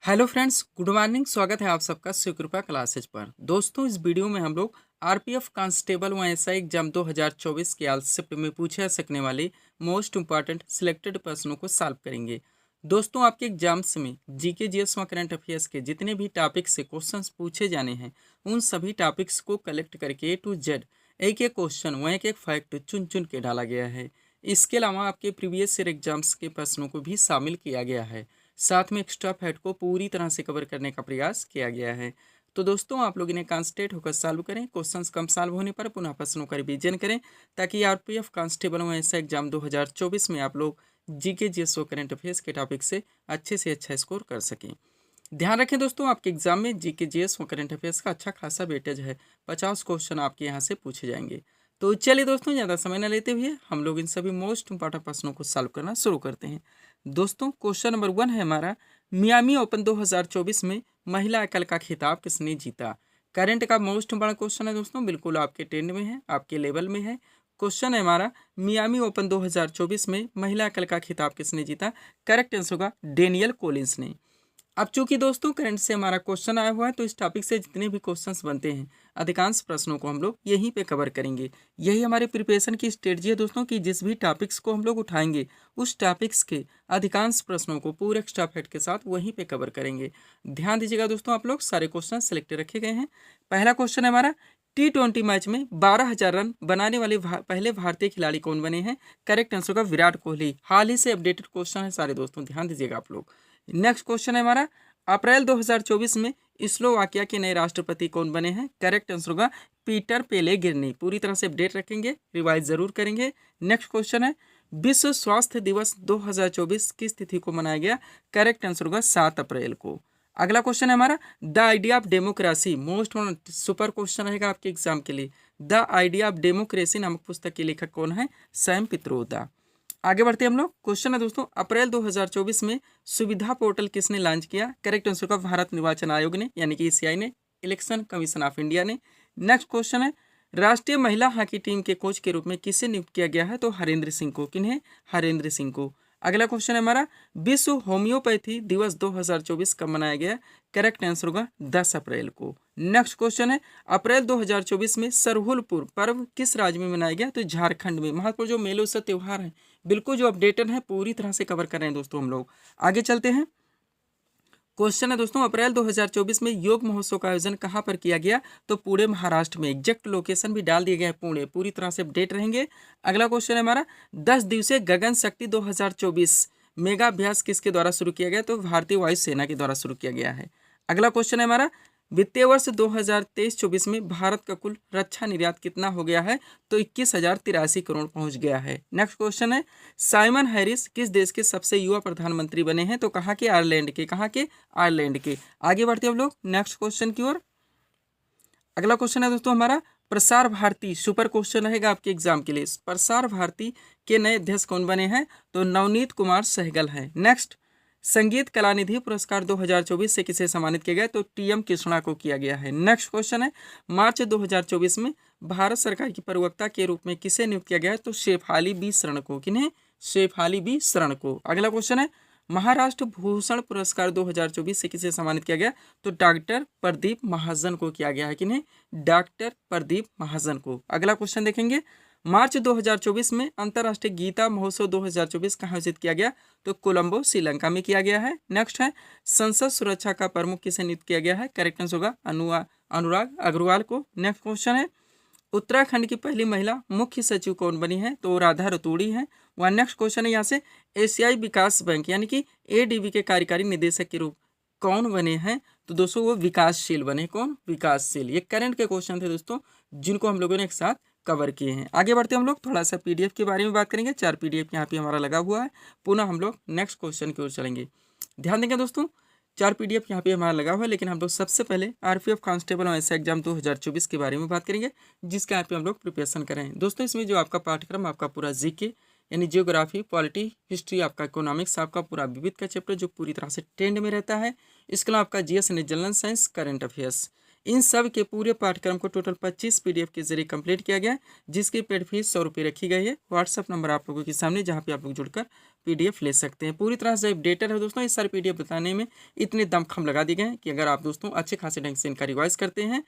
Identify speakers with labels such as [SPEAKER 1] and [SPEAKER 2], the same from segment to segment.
[SPEAKER 1] Hello friends, good morning. स्वागत है आप सबका शिवकृपा क्लासेज पर। दोस्तों, इस वीडियो में हम लोग आरपीएफ कांस्टेबल व एसआई एग्जाम 2024 के आलसिप्ट में पूछे जा सकने वाले मोस्ट इंपॉर्टेंट सिलेक्टेड प्रश्नों को सॉल्व करेंगे। दोस्तों, आपके एग्जाम्स में जीके जीएस व करंट अफेयर्स के जितने भी टॉपिक्स से क्वेश्चंस पूछे जाने हैं, उन सभी टॉपिक्स को कलेक्ट करके A to Z एक एक क्वेश्चन व एक एक फैक्ट चुन चुन के डाला गया है। इसके अलावा आपके प्रीवियस ईयर एग्जाम्स के प्रश्नों को भी शामिल किया गया है। साथ में एक्स्ट्रा फैक्ट को पूरी तरह से कवर करने का प्रयास किया गया है। तो दोस्तों, आप लोग इन्हें कॉन्सेंट्रेट होकर सॉल्व करें। क्वेश्चंस कम सॉल्व होने पर पुनः प्रश्नों का रिवीजन करें, ताकि आरपीएफ कांस्टेबल व एसआई एग्जाम 2024 में आप लोग जीके जीएस और करंट अफेयर्स के टॉपिक से अच्छा स्कोर कर सकें। ध्यान रखें दोस्तों, आपके एग्जाम में जीके जीएस और करंट अफेयर्स का अच्छा खासा वेटेज है। 50 क्वेश्चन आपके यहाँ से पूछे जाएंगे। तो चलिए दोस्तों, ज़्यादा समय न लेते हुए हम लोग इन सभी मोस्ट इंपॉर्टेंट प्रश्नों को सॉल्व करना शुरू करते हैं। दोस्तों, क्वेश्चन नंबर 1 है हमारा, मियामी ओपन 2024 में महिला एकल का खिताब किसने जीता। करंट का मोस्ट इंपॉर्टेंट क्वेश्चन है दोस्तों, बिल्कुल आपके ट्रेंड में है, आपके लेवल में है। क्वेश्चन है हमारा, मियामी ओपन 2024 में महिला एकल का खिताब किसने जीता। करेक्ट आंसर होगा डेनियल कोलिंस ने। अब चूंकि दोस्तों करंट से हमारा क्वेश्चन आया हुआ है, तो इस टॉपिक से जितने भी क्वेश्चंस बनते हैं, अधिकांश प्रश्नों को हम लोग यहीं पे कवर करेंगे। यही हमारे प्रिपरेशन की स्ट्रेटजी है दोस्तों, कि जिस भी टॉपिक्स को हम लोग उठाएंगे, उस टॉपिक्स के अधिकांश प्रश्नों को पूरे एक्स्ट्रा फैक्ट के साथ वहीं पे कवर करेंगे। ध्यान दीजिएगा दोस्तों, आप लोग सारे क्वेश्चन सेलेक्ट रखे गए हैं। पहला क्वेश्चन है हमारा, T20 मैच में 12,000 रन बनाने वाले पहले भारतीय खिलाड़ी कौन बने हैं। करेक्ट आंसर होगा विराट कोहली। हाल ही से अपडेटेड क्वेश्चन है सारे दोस्तों, ध्यान दीजिएगा आप लोग। नेक्स्ट क्वेश्चन है हमारा, अप्रैल 2024 में स्लोवाकिया के नए राष्ट्रपति कौन बने हैं। करेक्ट आंसर होगा पीटर पेलेग्रिनी। पूरी तरह से अपडेट रखेंगे, रिवाइज जरूर करेंगे। नेक्स्ट क्वेश्चन है, विश्व स्वास्थ्य दिवस 2024 किस तिथि को मनाया गया। करेक्ट आंसर होगा 7 अप्रैल को। अगला क्वेश्चन है हमारा, the idea of democracy, most super question रहेगा आपके एग्जाम के लिए। द आइडिया ऑफ डेमोक्रेसी नामक पुस्तक के लेखक कौन है। सैम पित्रोदा। आगे बढ़ते हैं हम लोग। क्वेश्चन है दोस्तों, अप्रैल 2024 में सुविधा पोर्टल किसने लॉन्च किया। करेक्ट आंसर का भारत निर्वाचन आयोग ने, यानी कि ईसीआई ने, इलेक्शन कमीशन ऑफ इंडिया ने। नेक्स्ट क्वेश्चन है, राष्ट्रीय महिला हॉकी टीम के कोच के रूप में किसे नियुक्त किया गया है। तो हरेंद्र सिंह को। किन्हें। हरेंद्र सिंह को। अगला क्वेश्चन है हमारा, विश्व होम्योपैथी दिवस 2024 कब मनाया गया। करेक्ट आंसर होगा 10 अप्रैल को। नेक्स्ट क्वेश्चन है, अप्रैल 2024 में सरहुलपुर पर्व किस राज्य में मनाया गया। तो झारखंड में। महत्वपूर्ण जो मेले उत्सव त्यौहार है, बिल्कुल जो अपडेटेड है, पूरी तरह से कवर कर रहे हैं दोस्तों हम लोग। आगे चलते हैं। क्वेश्चन है दोस्तों, अप्रैल 2024 में योग महोत्सव का आयोजन कहाँ पर किया गया। तो पुणे महाराष्ट्र में। एग्जैक्ट लोकेशन भी डाल दिया गया है पुणे। पूरी तरह से अपडेट रहेंगे। अगला क्वेश्चन है हमारा, 10 दिवसीय गगन शक्ति 2024 मेगा अभ्यास किसके द्वारा शुरू किया गया। तो भारतीय वायुसेना के द्वारा शुरू किया गया है। अगला क्वेश्चन है हमारा, वित्तीय वर्ष 2023-24 में भारत का कुल रक्षा निर्यात कितना हो गया है। तो 21,083 करोड़ पहुंच गया है। नेक्स्ट क्वेश्चन है, साइमन हैरिस किस देश के सबसे युवा प्रधानमंत्री बने हैं। तो कहाँ के। आयरलैंड के। कहाँ के। आयरलैंड के। आगे बढ़ते हैं हम लोग नेक्स्ट क्वेश्चन की ओर। अगला क्वेश्चन है दोस्तों हमारा, प्रसार भारती, सुपर क्वेश्चन रहेगा आपके एग्जाम के लिए। प्रसार भारती के नए अध्यक्ष कौन बने हैं। तो नवनीत कुमार सहगल हैं। नेक्स्ट, संगीत कला निधि पुरस्कार 2024 से किसे सम्मानित किया गया। तो टीएम कृष्णा को किया गया है। नेक्स्ट क्वेश्चन है, मार्च 2024 में भारत सरकार की प्रवक्ता के रूप में किसे नियुक्त किया गया है। तो शेफाली बी शरण को। किन्हें। शेफाली बी शरण को। अगला क्वेश्चन है, महाराष्ट्र भूषण पुरस्कार 2024 से किसे सम्मानित किया गया। तो डॉक्टर प्रदीप महाजन को किया गया है। किन्हें। डॉक्टर प्रदीप महाजन को। अगला क्वेश्चन देखेंगे, मार्च 2024 में अंतर्राष्ट्रीय गीता महोत्सव 2024 कहाँ आयोजित किया गया। तो कोलंबो श्रीलंका में किया गया है। नेक्स्ट है, संसद सुरक्षा का प्रमुख किसे नियुक्त किया गया है। करेक्ट आंसर होगा अनुराग अग्रवाल को। नेक्स्ट क्वेश्चन है, उत्तराखंड की पहली महिला मुख्य सचिव कौन बनी है। तो राधा रतूड़ी है। वह नेक्स्ट क्वेश्चन है यहाँ से, एशियाई विकास बैंक यानी कि एडीबी के कार्यकारी निदेशक के रूप कौन बने हैं। तो दोस्तों वो विकासशील बने। कौन। विकासशील। ये करंट के क्वेश्चन थे दोस्तों, जिनको हम लोगों ने एक साथ कवर किए हैं। आगे बढ़ते हम लोग थोड़ा सा पीडीएफ के बारे में बात करेंगे। 4 पीडीएफ यहाँ पे हमारा लगा हुआ है। पुनः हम लोग नेक्स्ट क्वेश्चन की ओर चलेंगे। ध्यान देंगे दोस्तों, 4 पीडीएफ यहाँ पे हमारा लगा हुआ है, लेकिन हम लोग सबसे पहले आरपीएफ कांस्टेबल और एसआई एग्जाम 2024 के बारे में बात करेंगे, जिसका यहाँ पे हम लोग प्रिपरेशन करें। दोस्तों, इसमें जो आपका पाठ्यक्रम, आपका पूरा जीके यानी जियोग्राफी, पॉलिटी, हिस्ट्री, आपका इकोनॉमिक्स, आपका पूरा विविध का चैप्टर जो पूरी तरह से ट्रेंड में रहता है। इसके अलावा आपका जीएस यानी जनरल साइंस, करंट अफेयर्स, इन सब के पूरे पाठ्यक्रम को टोटल 25 PDF के जरिए कंप्लीट किया गया है, जिसकी पेड फीस 100 रुपये रखी गई है। व्हाट्सअप नंबर आप लोगों के सामने, जहाँ पे आप लोग जुड़कर PDF ले सकते हैं। पूरी तरह से अपडेटेड है दोस्तों। इस सारे PDF बताने में इतने दमखम लगा दिए गए हैं कि अगर आप दोस्तों अच्छे खासे ढंग से इनका रिवाइज करते हैं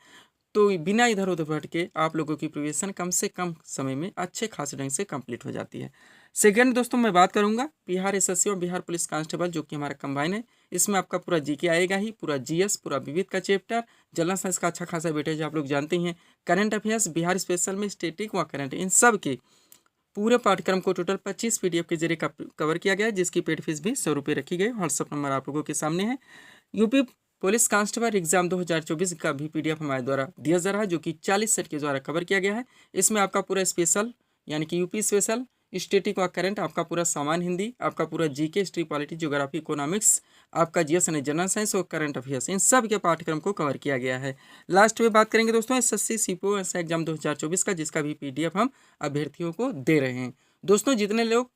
[SPEAKER 1] तो बिना इधर उधर भटके आप लोगों की प्रिपरेशन कम से कम समय में अच्छे खासे ढंग से कंप्लीट हो जाती है। सेकंड दोस्तों मैं बात करूंगा बिहार SSC और बिहार पुलिस कांस्टेबल, जो कि हमारा कंबाइन है। इसमें आपका पूरा GK आएगा ही, पूरा GS, पूरा विविध का चैप्टर, जनरल साइंस का अच्छा खासा वेटेज आप लोग जानते हैं, करंट अफेयर्स, बिहार स्पेशल में स्टैटिक व करंट, इन सब के पूरे पाठ्यक्रम को टोटल 25 PDF के जरिए कवर किया गया है, जिसकी पेड फीस भी 100 रुपये रखी गई। व्हाट्सअप नंबर आप लोगों के सामने है। यूपी पुलिस कांस्टेबल एग्जाम 2024 का भी PDF हमारे द्वारा दिया जा रहा है, जो कि 40 सेट के द्वारा कवर किया गया है। इसमें आपका पूरा स्पेशल यानी कि यूपी स्पेशल, स्टैटिक व करंट, आपका पूरा सामान्य हिंदी, आपका पूरा GK, history, polity, geography, economics, आपका GS यानी जनरल साइंस और करंट अफेयर्स, इन सब के पाठ्यक्रम को कवर किया गया है। लास्ट में बात करेंगे दोस्तों SSC CPO एग्जाम 2024 का, जिसका भी PDF हम अभ्यर्थियों को दे रहे हैं। दोस्तों जितने लोग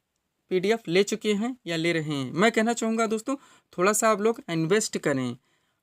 [SPEAKER 1] PDF ले चुके हैं या ले रहे हैं, मैं कहना चाहूँगा दोस्तों थोड़ा सा आप लोग इन्वेस्ट करें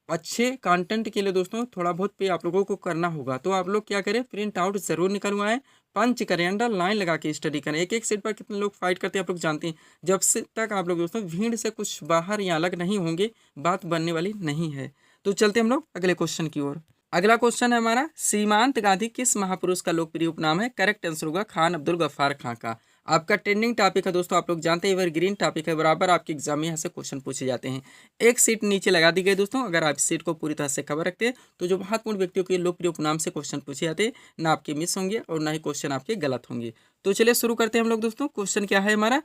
[SPEAKER 1] अच्छे कंटेंट के लिए। दोस्तों थोड़ा बहुत पे आप लोगों को करना होगा, तो आप लोग क्या करें, प्रिंट आउट जरूर निकलवाएं, पंच करें, अंडरलाइन लगा के स्टडी करें। एक एक सीट पर कितने लोग फाइट करते हैं आप लोग जानते हैं। जब से तक आप लोग दोस्तों भीड़ से कुछ बाहर या अलग नहीं होंगे, बात बनने वाली नहीं है। तो चलते हम लोग अगले क्वेश्चन की ओर। अगला क्वेश्चन है हमारा, सीमांत गांधी किस महापुरुष का लोकप्रिय उपनाम है? करेक्ट आंसर होगा खान अब्दुल गफ्फार खां का। आपका ट्रेंडिंग टॉपिक है दोस्तों, आप लोग जानते हैं एवरग्रीन टॉपिक है, बराबर आपके एग्जाम में यहाँ से क्वेश्चन पूछे जाते हैं। एक सीट नीचे लगा दी गई दोस्तों, अगर आप इस सीट को पूरी तरह से कवर रखते हैं तो जो महत्वपूर्ण व्यक्तियों के लोकप्रिय उपनाम से क्वेश्चन पूछे जाते हैं, ना आपके मिस होंगे और ना ही क्वेश्चन आपके गलत होंगे। तो चलिए शुरू करते हैं हम लोग दोस्तों। क्वेश्चन क्या है हमारा,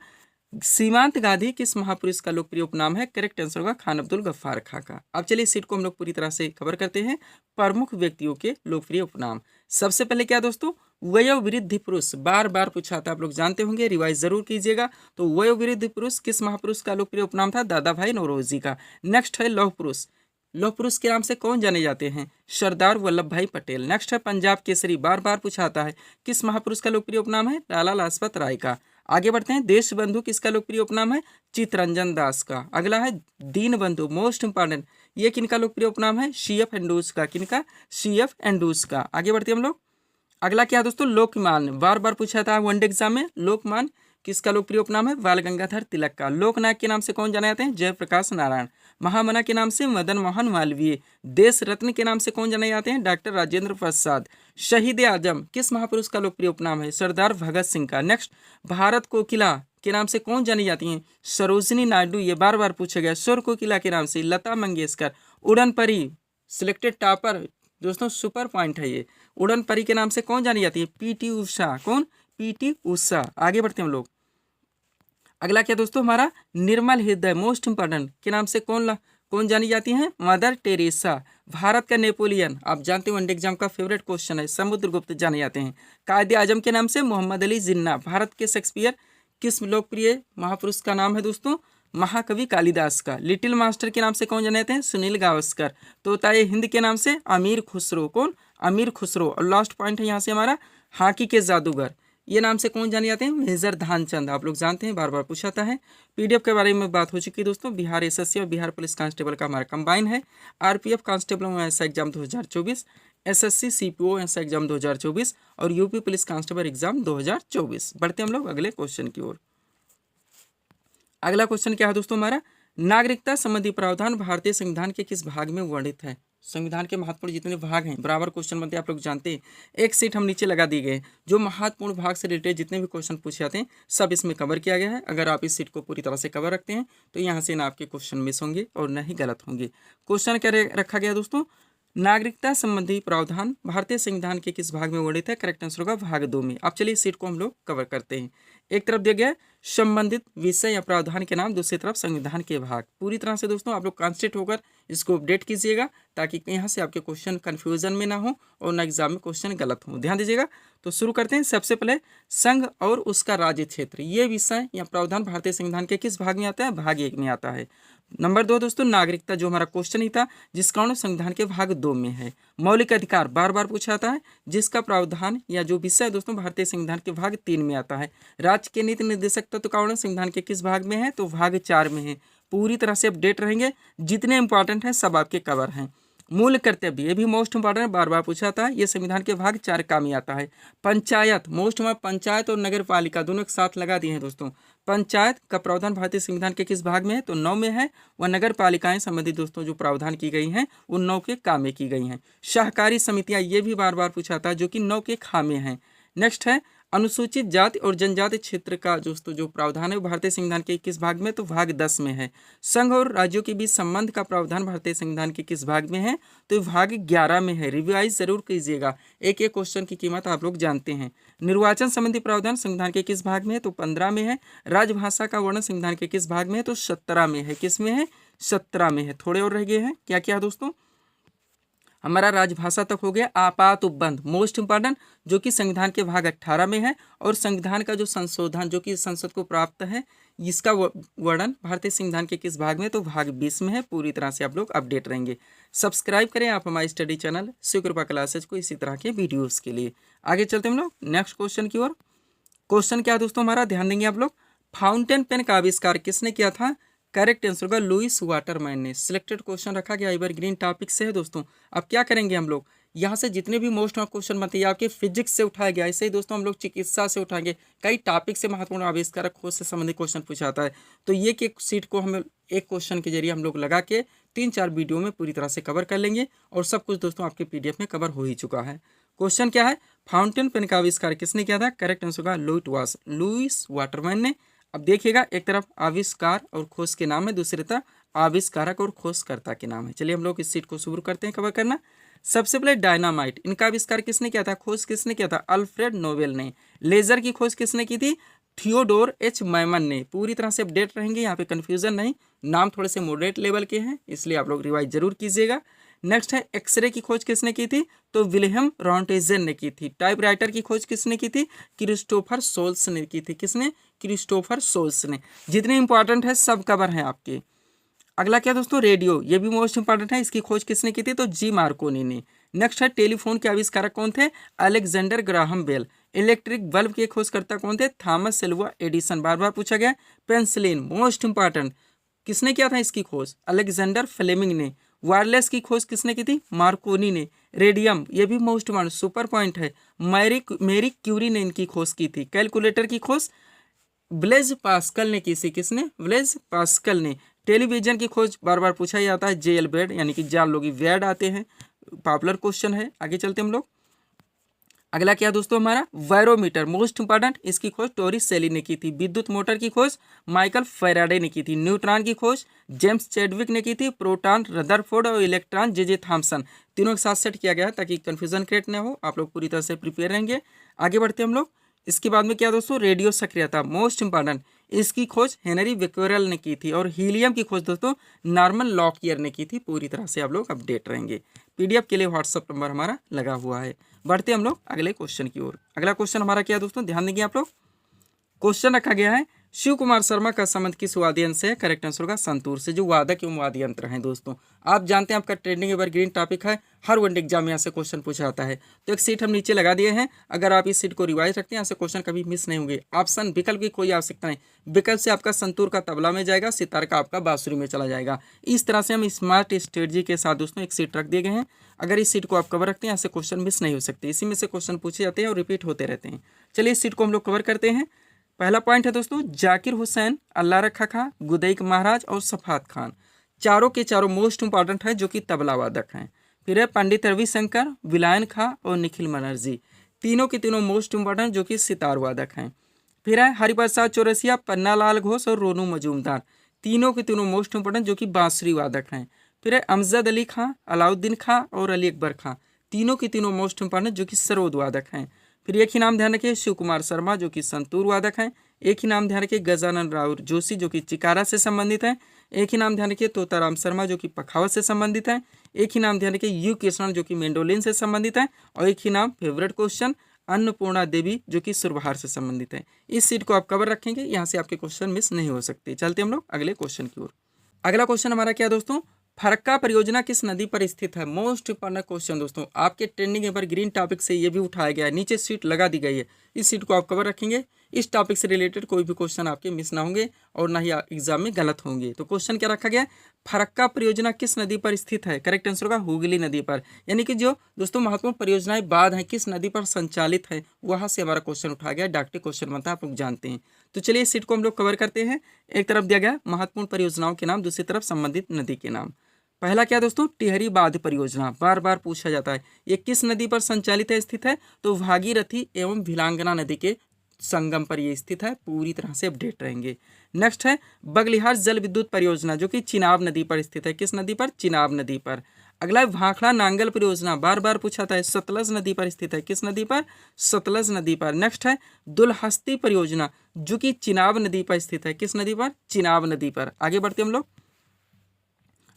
[SPEAKER 1] सीमांत गांधी किस महापुरुष का लोकप्रिय उपनाम है? करेक्ट आंसर होगा खान अब्दुल गफ्फार खां का। अब चलिए इस सीट को हम लोग पूरी तरह से कवर करते हैं। प्रमुख व्यक्तियों के लोकप्रिय उपनाम, सबसे पहले क्या दोस्तों, वयोवृद्ध पुरुष, बार बार पूछा था, आप लोग जानते होंगे, रिवाइज जरूर कीजिएगा। तो वयोवृद्ध पुरुष किस महापुरुष का लोकप्रिय उपनाम था? दादा भाई नौरोजी का। नेक्स्ट है लौह पुरुष, लौह पुरुष के नाम से कौन जाने जाते हैं? सरदार वल्लभ भाई पटेल। नेक्स्ट है पंजाब केसरी, बार बार पूछा आता है, किस महापुरुष का लोकप्रिय उपनाम है? लाला लाजपत राय का। आगे बढ़ते हैं, देश बंधु किसका लोकप्रिय उपनाम है? चित्तरंजन दास का। अगला है दीन बंधु, मोस्ट इंपॉर्टेंट, ये किनका लोकप्रिय उपनाम है? CF एंड्रूज का। किनका? CF एंड्रूज का। आगे बढ़ते हैं हम लोग। अगला क्या दोस्तों, लोकमान्य, बार बार पूछा था वनडे एग्जाम में, लोकमान्य किसका लोकप्रिय उपनाम है? बाल गंगाधर तिलक का। लोकनायक के नाम से कौन जाने जाते हैं? जयप्रकाश नारायण। महामना के नाम से मदन मोहन मालवीय। देश रत्न के नाम से कौन जाने जाते हैं? डॉक्टर राजेंद्र प्रसाद। शहीद आजम किस महापुरुष का लोकप्रिय उपनाम है? सरदार भगत सिंह का। नेक्स्ट, भारत कोकिला के नाम से कौन जानी जाती हैं? सरोजिनी नायडू, ये बार बार पूछा गया। स्वर कोकिला के नाम से लता मंगेशकर। उड़न परी, सिलेक्टेड टॉपर दोस्तों, सुपर पॉइंट है ये। उड़न परी के नाम से कौन जानी जाती है? PT उषा। कौन? PT उषा। आगे बढ़ते हैं हम लोग। अगला क्या दोस्तों हमारा, निर्मल हृदय, मोस्ट इंपॉर्टेंट, के नाम से कौन जानी जाती हैं? Mother Teresa. भारत का नेपोलियन, आप जानते हो वनडे एग्जाम का फेवरेट क्वेश्चन है, समुद्रगुप्त जाने जाते हैं। कायदे आजम के नाम से मोहम्मद अली जिन्ना। भारत के शेक्सपियर किस लोकप्रिय महापुरुष का नाम है दोस्तों? महाकवि कालिदास का। लिटिल मास्टर के नाम से कौन जाने जाते हैं? सुनील गावस्कर। तोताए हिंद के नाम से अमीर खुसरो। कौन? अमीर खुसरो। और लास्ट पॉइंट है यहाँ से हमारा, हॉकी के जादूगर, ये नाम से कौन जाने जाते हैं? मेजर ध्यानचंद। आप लोग जानते हैं, बार बार पूछाता है। PDF के बारे में बात हो चुकी है दोस्तों। बिहार SSC और बिहार पुलिस कांस्टेबल का हमारा कंबाइन है। RPF कांस्टेबल ऐसा एग्जाम 2024, SSC CPO ऐसा एग्जाम 2024 और यूपी पुलिस कांस्टेबल एग्जाम 2024। बढ़ते हम लोग अगले क्वेश्चन की ओर। अगला क्वेश्चन क्या है दोस्तों हमारा, नागरिकता संबंधी प्रावधान भारतीय संविधान के किस भाग में वर्णित है? संविधान के महत्वपूर्ण जितने भाग हैं, बराबर क्वेश्चन बनते हैं, आप लोग जानते हैं। एक सीट हम नीचे लगा दी गए, जो महत्वपूर्ण भाग से रिलेटेड जितने भी क्वेश्चन पूछे जाते हैं सब इसमें कवर किया गया है। अगर आप इस सीट को पूरी तरह से कवर रखते हैं तो यहाँ से ना आपके क्वेश्चन मिस होंगे और न ही गलत होंगे। क्वेश्चन क्या रखा गया दोस्तों, नागरिकता संबंधी प्रावधान भारतीय संविधान के किस भाग में वर्णित है? करेक्ट आंसर होगा भाग 2 में। अब चलिए इस सीट को हम लोग कवर करते हैं। एक तरफ दिया गया संबंधित विषय या प्रावधान के नाम, दूसरी तरफ संविधान के भाग। पूरी तरह से दोस्तों आप लोग कॉन्सेंट्रेट होकर इसको अपडेट कीजिएगा, ताकि यहाँ से आपके क्वेश्चन कन्फ्यूजन में ना हो और ना एग्जाम में क्वेश्चन गलत हो। ध्यान दीजिएगा। तो शुरू करते हैं। सबसे पहले संघ और उसका राज्य क्षेत्र, ये विषय या प्रावधान भारतीय संविधान के किस भाग में आता है? भाग 1 में आता है। नंबर 2 दोस्तों, नागरिकता, जो हमारा क्वेश्चन ही था, जिसका संविधान के भाग 2 में है। मौलिक अधिकार, बार बार पूछा जाता है, जिसका प्रावधान या जो विषय दोस्तों भारतीय संविधान के भाग 3 में आता है। राज्य के नीति निर्देशक तत्व कानून संविधान के किस भाग में है? तो भाग 4 में है। पूरी तरह से अपडेट रहेंगे, जितने इंपॉर्टेंट हैं सब आपके कवर हैं। मूल कर्तव्य, ये भी मोस्ट इंपॉर्टेंट, बार बार पूछा था, ये संविधान के भाग 4 का में आता है। पंचायत, मोस्ट में पंचायत और नगर पालिका दोनों एक साथ लगा दिए हैं दोस्तों। पंचायत का प्रावधान भारतीय संविधान के किस भाग में है? तो 9 में है। वह नगर पालिकाएं संबंधित दोस्तों जो प्रावधान की गई हैं उन 9 के का में की गई हैं। सहकारी समितियां, ये भी बार बार पूछा था, जो कि 9 के खा में है। नेक्स्ट है अनुसूचित जाति और जनजाति क्षेत्र का दोस्तों जो प्रावधान है वो भारतीय संविधान के किस भाग में? तो भाग 10 में है। संघ और राज्यों के बीच संबंध का प्रावधान भारतीय संविधान के किस भाग में है? तो भाग 11 में है। रिवाइज जरूर कीजिएगा, एक एक क्वेश्चन की कीमत आप लोग जानते हैं। निर्वाचन संबंधी प्रावधान संविधान के किस भाग में है? तो 15 में है। राजभाषा का वर्णन संविधान के किस भाग में है? तो 17 में है। किस में है? 17 में है। थोड़े और रह गए हैं, क्या क्या दोस्तों? हमारा राजभाषा तक हो गया। आपात उपबंध, मोस्ट इंपॉर्टेंट, जो कि संविधान के भाग 18 में है। और संविधान का जो संशोधन जो कि संसद को प्राप्त है, इसका वर्णन भारतीय संविधान के किस भाग में? तो भाग 20 में है। पूरी तरह से आप लोग अपडेट रहेंगे। सब्सक्राइब करें आप हमारे स्टडी चैनल शिव कृपा क्लासेज को इसी तरह के वीडियोस के लिए। आगे चलते हम लोग नेक्स्ट क्वेश्चन की ओर। क्वेश्चन क्या दोस्तों हमारा, ध्यान देंगे आप लोग। फाउंटेन पेन का आविष्कार किसने किया था? करेक्ट आंसर होगा लुईस वाटरमैन ने। सिलेक्टेड क्वेश्चन रखा गया एवरग्रीन टॉपिक से है दोस्तों। अब क्या करेंगे हम लोग, यहाँ से जितने भी मोस्ट क्वेश्चन बनते हैं आपके फिजिक्स से उठाया गया, ऐसे ही दोस्तों हम लोग चिकित्सा से उठाएंगे। कई टॉपिक से महत्वपूर्ण आविष्कार खोज से संबंधित क्वेश्चन पूछा जाता है। तो ये कि सीट को हम एक क्वेश्चन के जरिए हम लोग लगा के 3-4 वीडियो में पूरी तरह से कवर कर लेंगे। और सब कुछ दोस्तों आपके PDF में कवर हो ही चुका है। क्वेश्चन क्या है, फाउंटेन पेन का आविष्कार किसने किया था? करेक्ट आंसर होगा लुईस वाटरमैन ने। अब देखिएगा, एक तरफ आविष्कार और खोज के नाम है, दूसरी तरफ आविष्कारक और खोजकर्ता के नाम है। चलिए हम लोग इस सीट को शुरू करते हैं कवर करना। सबसे पहले डायनामाइट, इनका आविष्कार किसने किया था? खोज किसने किया था? अल्फ्रेड नोबेल ने। लेजर की खोज किसने की थी? थियोडोर एच मैमन ने। पूरी तरह से अपडेट रहेंगे, यहाँ पे कंफ्यूजन नहीं। नाम थोड़े से मॉडरेट लेवल के हैं, इसलिए आप लोग रिवाइज जरूर कीजिएगा। नेक्स्ट है एक्सरे की खोज किसने की थी? तो विल्हेम रॉन्टेजन ने की थी। टाइपराइटर की खोज किसने की थी? क्रिस्टोफर सोल्स ने की थी। किसने? क्रिस्टोफर सोल्स ने। जितने इंपॉर्टेंट है सब कवर हैं आपके। अगला क्या दोस्तों, रेडियो, ये भी मोस्ट इंपॉर्टेंट है। इसकी खोज किसने की थी? तो जी मार्कोनी ने। नेक्स्ट है टेलीफोन के आविष्कारक कौन थे? Alexander Graham Bell. Electric bulb के खोजकर्ता कौन थे? Thomas Alva Edison. बार बार पूछा गया। पेंसिलिन, मोस्ट इंपॉर्टेंट, किसने किया था इसकी खोज? अलेक्जेंडर फ्लेमिंग ने। वायरलेस की खोज किसने की थी? मार्कोनी ने। रेडियम, ये भी मोस्ट इंपॉर्टेंट सुपर पॉइंट है, मैरी क्यूरी ने इनकी खोज की थी। कैलकुलेटर की खोज ब्लेज पास्कल ने की थी। किसने? ब्लेज पास्कल ने। टेलीविजन की खोज बार बार पूछा जाता है, JL बेड, यानी कि जाल लोग वेड आते हैं, पॉपुलर क्वेश्चन है। आगे चलते हम लोग। अगला क्या दोस्तों हमारा, वायरोमीटर, मोस्ट इंपॉर्टेंट, इसकी खोज टॉरिस सेली ने की थी। विद्युत मोटर की खोज माइकल फैराडे ने की थी। न्यूट्रॉन की खोज जेम्स चैडविक ने की थी। प्रोटॉन रदरफोर्ड और इलेक्ट्रॉन जे थॉमसन। तीनों के साथ सेट किया गया है ताकि कंफ्यूजन क्रिएट ना हो। आप लोग पूरी तरह से प्रिपेयर रहेंगे। आगे बढ़ते हम लोग। इसके बाद में क्या दोस्तों, रेडियो सक्रियता, मोस्ट इंपॉर्टेंट, इसकी खोज हेनरी बेक्वेरेल ने की थी। और हीलियम की खोज दोस्तों नॉर्मन लॉकयर ने की थी। पूरी तरह से आप लोग अपडेट रहेंगे। PDF के लिए व्हाट्सअप नंबर हमारा लगा हुआ है। बढ़ते हम लोग अगले क्वेश्चन की ओर। अगला क्वेश्चन हमारा क्या दोस्तों, ध्यान देंगे आप लोग। क्वेश्चन रखा गया है, शिव कुमार शर्मा का संबंध किस वाद्य यंत्र से है? करेक्ट आंसर होगा संतूर से। जो वादक एवं वाद्य यंत्र हैं दोस्तों, आप जानते हैं आपका ट्रेंडिंग एवरग्रीन टॉपिक है। हर वन एग्जाम में यहाँ से क्वेश्चन पूछा जाता है। तो एक सीट हम नीचे लगा दिए हैं। अगर आप इस सीट को रिवाइज रखते हैं, यहाँ से क्वेश्चन कभी मिस नहीं होंगे। ऑप्शन विकल्प की कोई आवश्यकता नहीं। विकल्प से आपका संतूर का तबला में जाएगा, सितार का आपका बांसुरी में चला जाएगा। इस तरह से हम स्मार्ट स्ट्रेटजी के साथ दोस्तों एक सीट रख दिए गए हैं। अगर इस सीट को आप कवर रखते हैं, यहाँ से क्वेश्चन मिस नहीं हो सकते। इसी में से क्वेश्चन पूछे जाते हैं और रिपीट होते रहते हैं। चलिए इस सीट को हम लोग कवर करते हैं। पहला पॉइंट है दोस्तों, जाकिर हुसैन, अल्लाह रखा खां, गुदैक महाराज और सफात खान। चारों के चारों मोस्ट इंपॉर्टेंट है, जो कि तबला वादक हैं। फिर है पंडित रविशंकर, विलायन खां और निखिल बनर्जी। तीनों के तीनों मोस्ट इंपॉर्टेंट, जो कि सितार वादक हैं। फिर है हरिप्रसाद चौरसिया, पन्नालाल घोष और रोनू मजूमदार। तीनों के तीनों मोस्ट इंपॉर्टेंट, जो कि बांसुरी वादक हैं। फिर है अमजद अली खां, अलाउद्दीन खां और अली अकबर खां। तीनों के तीनों मोस्ट इंपॉर्टेंट, जो कि सरोद वादक हैं। फिर एक ही नाम ध्यान रखिए, शिव कुमार शर्मा, जो कि संतूर वादक हैं। एक ही नाम ध्यान रखिए, गजानन राव जोशी, जो कि चिकारा से संबंधित है। एक ही नाम ध्यान रखिए, तोताराम शर्मा, जो कि पखावत से संबंधित है। एक ही नाम ध्यान रखिए, यू कृष्णन, जो कि मेंडोलिन से संबंधित है। और एक ही नाम फेवरेट क्वेश्चन, अन्नपूर्णा देवी, जो कि सुरबहार से संबंधित है। इस सीट को आप कवर रखेंगे, यहाँ से आपके क्वेश्चन मिस नहीं हो सकते। चलते हम लोग अगले क्वेश्चन की ओर। अगला क्वेश्चन हमारा क्या दोस्तों, फरक्का परियोजना किस नदी पर स्थित है? मोस्ट इंपॉर्टेंट क्वेश्चन दोस्तों, आपके ट्रेंडिंग एवरग्रीन टॉपिक से ये भी उठाया गया है। नीचे सीट लगा दी गई है। इस सीट को आप कवर रखेंगे। इस टॉपिक से रिलेटेड कोई भी क्वेश्चन आपके मिस ना होंगे और ना ही एग्जाम में गलत होंगे। तो क्वेश्चन क्या रखा गया है, फरक्का परियोजना किस नदी पर स्थित है? करेक्ट आंसर होगा हुगली नदी पर। यानी कि जो दोस्तों महत्वपूर्ण परियोजनाएं बांध हैं किस नदी पर संचालित है, वहां से हमारा क्वेश्चन उठा गया। डॉक्टरी क्वेश्चन बनता है, आप लोग जानते हैं। तो चलिए इस सीट को हम लोग कवर करते हैं। एक तरफ दिया गया महत्वपूर्ण परियोजनाओं के नाम, दूसरी तरफ संबंधित नदी के नाम। पहला क्या दोस्तों, टिहरी बांध परियोजना, बार बार पूछा जाता है। ये किस नदी पर संचालित है, स्थित है? तो भागीरथी एवं भिलांगना नदी के संगम पर ये स्थित है। पूरी तरह से अपडेट रहेंगे। नेक्स्ट है बगलिहार जल विद्युत परियोजना, जो कि चिनाब नदी पर स्थित है। किस नदी पर? चिनाब नदी पर। अगला है भाखड़ा नांगल परियोजना, बार बार पूछा था, सतलज नदी पर स्थित है। किस नदी पर? सतलज नदी पर। नेक्स्ट है दुलहस्ती परियोजना, जो कि चिनाब नदी पर स्थित है। किस नदी पर? चिनाब नदी पर। आगे बढ़ते हम लोग।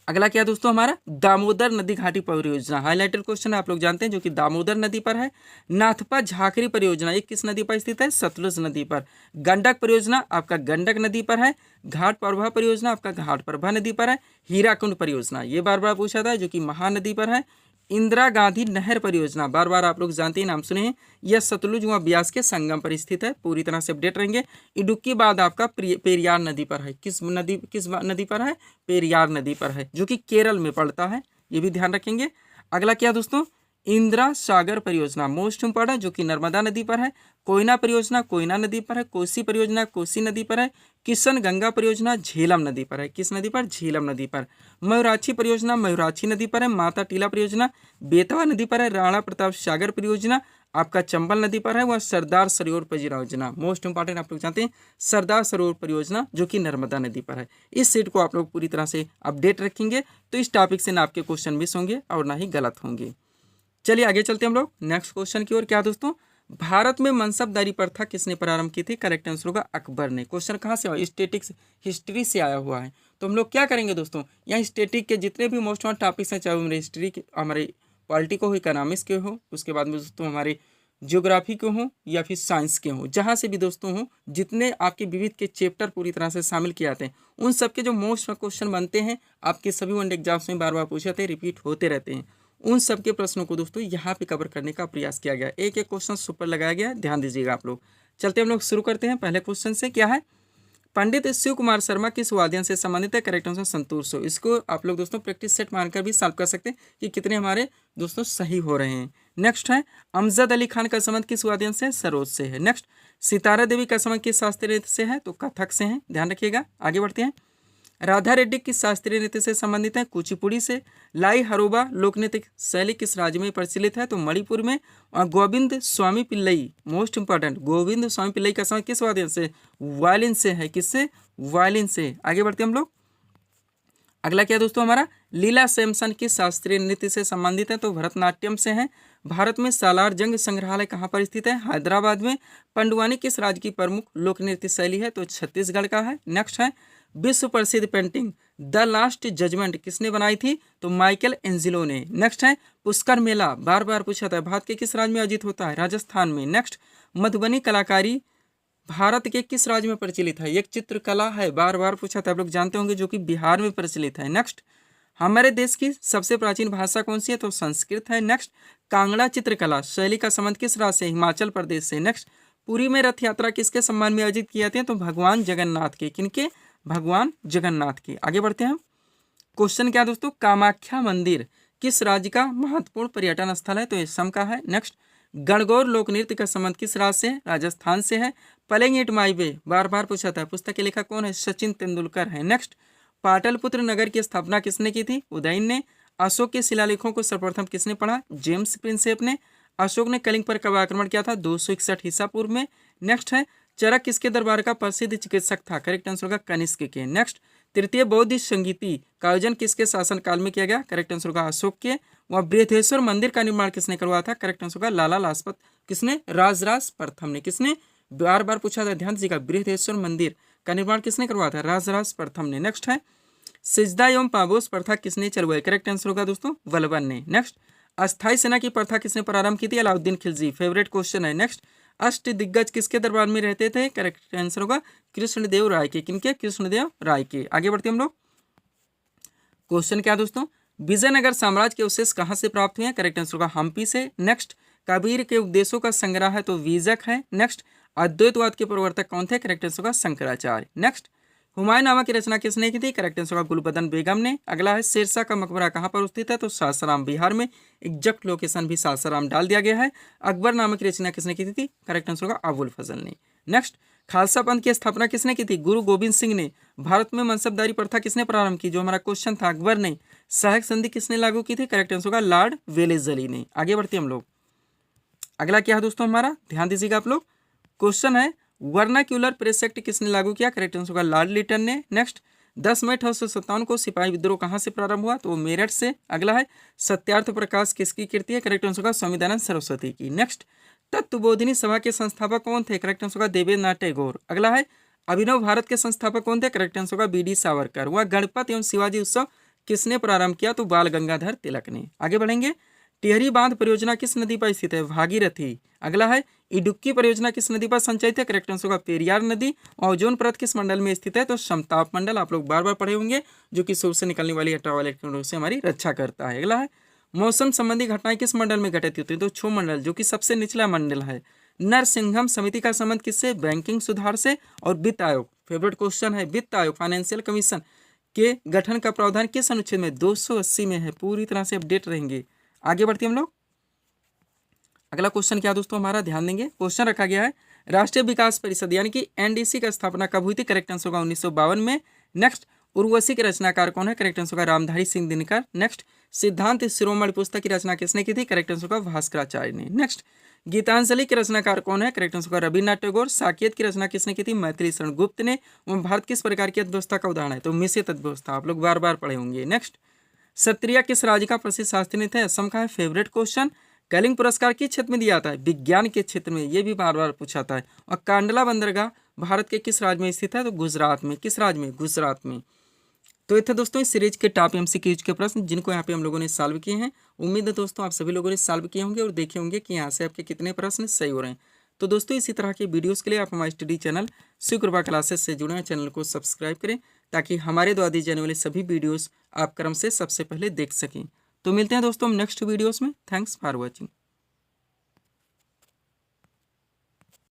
[SPEAKER 1] अगला क्या दोस्तों, हमारा दामोदर नदी घाटी परियोजना, हाईलाइटेड क्वेश्चन है, आप लोग जानते हैं, जो कि दामोदर नदी पर है। नाथपा झाकरी परियोजना, ये किस नदी पर स्थित है? सतलुज नदी पर। गंडक परियोजना आपका गंडक नदी पर है। घाट प्रभा परियोजना आपका घाट प्रभा नदी पर है। हीराकुंड परियोजना ये बार बार पूछा था, जो कि महानदी पर है। इंदिरा गांधी नहर परियोजना, बार बार आप लोग जानते हैं, नाम सुने हैं, यह सतलुज व ब्यास के संगम पर स्थित है। पूरी तरह से अपडेट रहेंगे। इडुक्की बांध आपका पेरियार नदी पर है। किस नदी पर है? पेरियार नदी पर है, जो कि केरल में पड़ता है, ये भी ध्यान रखेंगे। अगला क्या दोस्तों, इंदिरा सागर परियोजना, मोस्ट इंपॉर्टेंट, जो कि नर्मदा नदी पर है। कोयना परियोजना कोयना नदी पर है। कोसी परियोजना कोसी नदी पर है। किशन गंगा परियोजना झेलम नदी पर है। किस नदी पर? झेलम नदी पर। मयूराक्षी परियोजना मयूराक्षी नदी पर है। माता टीला परियोजना बेतवा नदी पर है। राणा प्रताप सागर परियोजना आपका चंबल नदी पर है। वह सरदार सरोवर परियोजना, मोस्ट इंपॉर्टेंट, आप लोग जानते हैं, सरदार सरोवर परियोजना, जो कि नर्मदा नदी पर है। इस सीट को आप लोग पूरी तरह से अपडेट रखेंगे, तो इस टॉपिक से ना आपके क्वेश्चन मिस होंगे और ना ही गलत होंगे। चलिए आगे चलते हैं हम लोग नेक्स्ट क्वेश्चन की ओर। क्या दोस्तों, भारत में मनसबदारी प्रथा किसने प्रारंभ की थी? करेक्ट आंसर होगा अकबर ने। क्वेश्चन कहाँ से आया? स्टैटिक्स हिस्ट्री से आया हुआ है। तो हम लोग क्या करेंगे दोस्तों, यहाँ स्टैटिक के जितने भी मोस्ट इम्पॉर्टेंट टॉपिक्स हैं, चाहे हमारे हिस्ट्री के, हमारे पॉलिटिको हो, इकोनॉमिक्स के हो, उसके बाद में दोस्तों हमारे ज्योग्राफी के हों या फिर साइंस के हों, जहाँ से भी दोस्तों हों, जितने आपके विविध के चैप्टर पूरी तरह से शामिल किए जाते हैं, उन सब के जो मोस्ट क्वेश्चन बनते हैं आपके सभी वनडे एग्जाम्स में बार बार पूछे जाते हैं, रिपीट होते रहते हैं, उन सब के प्रश्नों को दोस्तों यहाँ पे कवर करने का प्रयास किया गया। एक एक क्वेश्चन सुपर लगाया गया है, ध्यान दीजिएगा आप लोग। चलते हम लोग शुरू करते हैं पहले क्वेश्चन से। क्या है? पंडित शिव कुमार शर्मा किस वाद्यन से संबंधित है? करेक्ट आंसर संतूर सो। इसको आप लोग दोस्तों प्रैक्टिस सेट मानकर भी सॉल्व कर सकते हैं कि कितने हमारे दोस्तों सही हो रहे हैं। नेक्स्ट है अमजद अली खान का संबंध किस वाद्यन से? सरोद से है। नेक्स्ट सितारा देवी का संबंध किस शास्त्रीय नृत्य से है? तो कथक से है, ध्यान रखिएगा। आगे बढ़ते हैं। राधा रेड्डी किस शास्त्रीय नृत्य से संबंधित है? कुचिपुड़ी से। लाई हरोबा लोक नृत्य शैली किस राज्य में प्रचलित है? तो मणिपुर में। गोविंद स्वामी पिल्लई, मोस्ट इंपॉर्टेंट, गोविंद स्वामी पिल्लई का संबंध किस वाद्य से? वायलिन से है। किससे? वायलिन से। आगे बढ़ते हम लोग। अगला क्या दोस्तों, हमारा लीला सैमसन किस शास्त्रीय नृत्य से संबंधित है? तो भरतनाट्यम से है। भारत में सालार जंग संग्रहालय कहाँ पर स्थित है? हैदराबाद में। पंडवानी किस राज्य की प्रमुख लोक नृत्य शैली है? तो छत्तीसगढ़ का है। नेक्स्ट है विश्व प्रसिद्ध पेंटिंग द लास्ट जजमेंट किसने बनाई थी? तो माइकल एंजिलो ने। नेक्स्ट है पुष्कर मेला, बार बार पूछा था, भारत के किस राज्य में आयोजित होता है? राजस्थान में। नेक्स्ट मधुबनी कलाकारी भारत के किस राज्य में प्रचलित है? एक चित्रकला है, बार बार पूछा था, आप लोग जानते होंगे, जो कि बिहार में प्रचलित है। नेक्स्ट हमारे देश की सबसे प्राचीन भाषा कौन सी है? तो संस्कृत है। नेक्स्ट कांगड़ा चित्रकला शैली का संबंध किस राज्य से? हिमाचल प्रदेश से। नेक्स्ट पुरी में रथ यात्रा किसके सम्मान में आयोजित की जाती है? तो भगवान जगन्नाथ के। किनके? भगवान जगन्नाथ के। आगे बढ़ते हैं। क्वेश्चन क्या दोस्तों, कामाख्या मंदिर किस राज्य का महत्वपूर्ण पर्यटन स्थल है? तो असम का है। नेक्स्ट गणगौर लोक नृत्य का संबंध किस राज्य से? राजस्थान से है। प्लेइंग इट माय वे, बार बार पूछा था, पुस्तक के लेखक कौन है? सचिन तेंदुलकर है। नेक्स्ट पाटलिपुत्र नगर की स्थापना किसने की थी? उदयन ने। अशोक के शिलालेखों को सर्वप्रथम किसने पढ़ा? जेम्स प्रिंसेप ने। अशोक ने कलिंग पर कब आक्रमण किया था? 261 ईसा पूर्व में। नेक्स्ट है चरक किसके दरबार का प्रसिद्ध चिकित्सक था? करेक्ट आंसर होगा कनिष्क के। नेक्स्ट तृतीय बौद्ध संगीति का आयोजन किसके शासन काल में किया गया? करेक्ट आंसर होगा अशोक के। वह बृहदेश्वर मंदिर का निर्माण किसने करवाया था? करेक्ट आंसर होगा लाला लाजपत किसने? राजराज प्रथम ने। किसने? बार बार पूछा था, ध्यान दीजिएगा, बृहदेश्वर मंदिर का निर्माण किसने करवाया था? राजराज प्रथम ने। नेक्स्ट है सिजदा एवं पाबोस प्रथा किसने चलवाई? करेक्ट आंसर होगा दोस्तों वल्लभन ने। नेक्स्ट अस्थाई सेना की प्रथा किसने प्रारंभ की थी? अलाउद्दीन खिलजी, फेवरेट क्वेश्चन है। नेक्स्ट अष्ट दिग्गज किसके दरबार में रहते थे? करेक्ट आंसर होगा कृष्णदेव राय के। किनके? कृष्णदेव राय के। आगे बढ़ते हम लोग। क्वेश्चन क्या दोस्तों, विजयनगर साम्राज्य के अवशेष कहाँ से प्राप्त हुए हैं? करेक्ट आंसर होगा हम्पी से। नेक्स्ट कबीर के उपदेशों का संग्रह है तो वीजक है। नेक्स्ट, अद्वैतवाद के प्रवर्तक कौन थे? करेक्ट आंसर होगा शंकराचार्य। नेक्स्ट, हुमायूं नामा की रचना किसने की थी? करेक्ट आंसर होगा गुलबदन बेगम ने। अगला है शेरशाह का मकबरा कहाँ पर स्थित है? तो सासाराम बिहार में। एग्जैक्ट लोकेशन भी सासाराम डाल दिया गया है। अकबर नामा की रचना किसने की थी? करेक्ट आंसर होगा अबुल फजल ने। नेक्स्ट, खालसा पंथ की स्थापना किसने की थी? गुरु गोविंद सिंह ने। भारत में मनसबदारी प्रथा किसने प्रारंभ की? जो हमारा क्वेश्चन था, अकबर ने। सहायक संधि किसने लागू की थी? करेक्ट आंसर होगा लॉर्ड वेलेस्ली ने। आगे बढ़ते हम लोग। अगला क्या है दोस्तों हमारा, ध्यान दीजिएगा आप लोग। क्वेश्चन है वर्नाक्यूलर प्रेस एक्ट किसने लागू किया? करेक्ट आंसर होगा लॉर्ड लिटन ने। नेक्स्ट, 10 मई 1857 को सिपाही विद्रोह कहाँ से प्रारंभ हुआ? तो मेरठ से। अगला है सत्यार्थ प्रकाश किसकी कृति है? करेक्ट आंसर होगा स्वामी दयानंद सरस्वती की। नेक्स्ट, तत्वबोधिनी सभा के संस्थापक कौन थे? करेक्ट आंसर होगा देवेंद्रनाथ टैगोर। अगला है अभिनव भारत के संस्थापक कौन थे? करेक्ट आंसर होगा बी.डी. सावरकर। वह गणपत एवं शिवाजी उत्सव किसने प्रारंभ किया? तो बाल गंगाधर तिलक ने। आगे बढ़ेंगे। टिहरी बांध परियोजना किस नदी पर स्थित है? भागीरथी। अगला है इडुक्की परियोजना किस नदी पर संचयित है? करेक्ट आंसर होगा पेरियार नदी। और ओजोन परत किस मंडल में स्थित है? तो समताप मंडल। आप लोग बार बार पढ़े होंगे, जो कि सूर्य से निकलने वाली अल्ट्रावायलेट किरणों से हमारी रक्षा करता है। अगला है मौसम संबंधी घटनाएं किस मंडल में घटित होती है? तो क्षोभ मंडल, जो कि सबसे निचला मंडल है। नरसिंघम समिति का संबंध किससे? बैंकिंग सुधार से। और वित्त आयोग, फेवरेट क्वेश्चन है, वित्त आयोग फाइनेंशियल कमीशन के गठन का प्रावधान किस अनुच्छेद में? 280 में है। पूरी तरह से अपडेट रहेंगे। आगे बढ़ते हम लोग। अगला क्वेश्चन क्या दोस्तों हमारा, ध्यान देंगे। क्वेश्चन रखा गया है राष्ट्रीय विकास परिषद यानी कि एनडीसी का स्थापना कब हुई थी? करेक्ट आंसर होगा 1952 में। नेक्स्ट, उर्वशी के रचनाकार कौन है? करेक्ट आंसर होगा रामधारी सिंह दिनकर। नेक्स्ट, सिद्धांत शिरोमणि पुस्तक की रचना किसने की थी? करेक्ट आंसर होगा भास्कराचार्य ने। नेक्स्ट, गीतांजलि के रचनाकार कौन है? करेक्ट आंसर होगा रविन्द्रनाथ टैगोर। साकेत की रचना किसने की थी? मैथिली शरण गुप्त ने। वह भारत किस प्रकार की अर्थव्यवस्था का उदाहरण है? तो मिश्रित अर्थव्यवस्था। आप लोग बार बार पढ़े होंगे। नेक्स्ट, क्षत्रिय किस राज्य का प्रसिद्ध शास्त्री थे? असम का है। Favourite question. कलिंग पुरस्कार किस क्षेत्र में दिया जाता है? विज्ञान के क्षेत्र में। ये भी बार बार पूछा जाता है। और कांडला बंदरगाह भारत के किस राज्य में स्थित है? तो गुजरात में। किस राज्य में? गुजरात में। तो ये थे दोस्तों इस सीरीज के टॉप एमसीक्यूज के प्रश्न, जिनको यहाँ पे हम लोगों ने सॉल्व किए हैं। उम्मीद है दोस्तों आप सभी लोगों ने सॉल्व किए होंगे और देखे होंगे कि यहाँ से आपके कितने प्रश्न सही हो रहे हैं। तो दोस्तों इसी तरह के वीडियोस के लिए आप हमारे स्टडी चैनल शिव कृपा क्लासेस से जुड़े हैं। चैनल को सब्सक्राइब करें ताकि हमारे द्वारा दी जाने वाले सभी वीडियोस आप क्रम से सबसे पहले देख सकें। तो मिलते हैं दोस्तों हम नेक्स्ट वीडियोस में। Thanks for watching.